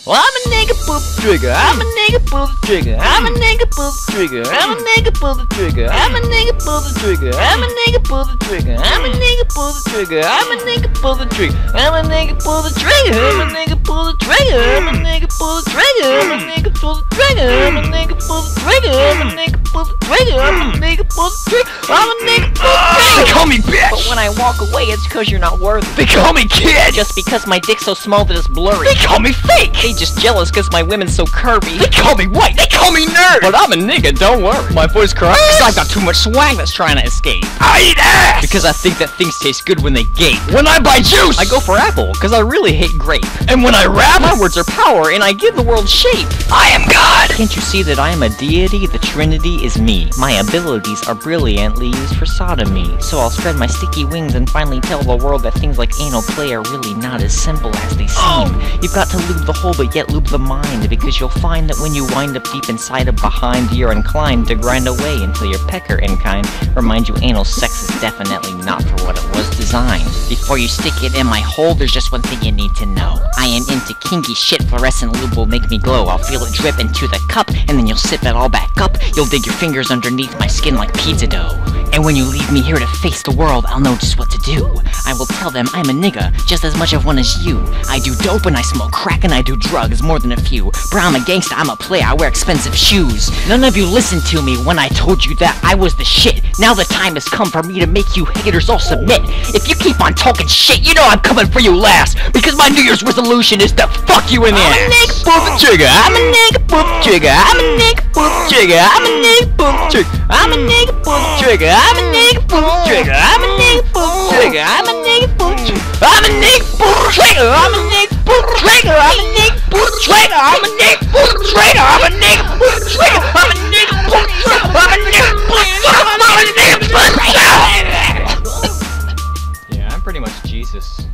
Well, I'm a nigga pull the trigger. I'm a nigga pull the trigger. I'm a nigga pull the trigger. I'm a nigga pull the trigger. I'm a nigga pull the trigger. I'm a nigga pull the trigger. I'm a nigga pull the trigger. I'm a nigga pull the trigger. I'm a nigga pull the trigger. I'm a nigga pull the trigger. I'm a nigga pull the trigger. I'm a nigga pull the trigger. I'm a nigga pull the trigger. I'm a nigga pull the trigger. I'm a nigga pull the trigger. I'm a nigga pull the trigger. They call me bitch. But when I walk away, it's cause you're not worthy. They call me kid. Just because my dick's so small that it's blurry. They call me fake. They just jealous cause my women's so curvy. They call me white. They call me nerd. But I'm a nigga, don't worry. My voice cracks cause I've got too much swag that's trying to escape. I eat ass. Because I think that things taste good when they gape. When I buy juice, I go for apple cause I really hate grape. And when I rap, My words are power and I give the world shape. I am God. Can't you see that I am a deity? The Trinity is me. My abilities are brilliantly used for sodomy. So I'll spread my sticky wings and finally tell the world that things like anal play are really not as simple as they seem. You've got to lube the hole but yet lube the mind, because you'll find that when you wind up deep inside of behind, you're inclined to grind away until your pecker in kind remind you anal sex is definitely not for what it was designed. Before you stick it in my hole, there's just one thing you need to know. I am into kinky shit. Fluorescent lube will make me glow. I'll feel it drip into the cup, and then you'll sip it all back up. You'll dig your fingers underneath my skin like pizza dough. And when you leave me here to face the world, I'll know just what to do. I will tell them I'm a nigga, just as much of one as you. I do dope and I smoke crack and I do drugs, more than a few. Bro, I'm a gangsta, I'm a player, I wear expensive shoes. None of you listened to me when I told you that I was the shit. Now the time has come for me to make you haters all submit. If you keep on talking shit, you know I'm coming for you last. Because my New Year's resolution is to fuck you in the ass. I'm a nigga, pull the trigger. I'm a nigga, pull the trigger. I'm a nigga, pull the trigger. I'm a nigga, pull the trigger. I'm a nigga, pull the trigger. I'm a nigga, pull the trigger. I'm a nigga, pull the trigger. I'm a nigga, pull the trigger. I'm a nigga, pull the trigger. I'm a nigga, pull the trigger. I'm a nigga, pull the trigger. I'm a nigga, pull the trigger. I'm a nigga, pull the trigger. I'm a nigga, pull the trigger. I'm a nigga, pull the trigger. I'm a nigga, pull the trigger. Yeah, I'm pretty much Jesus.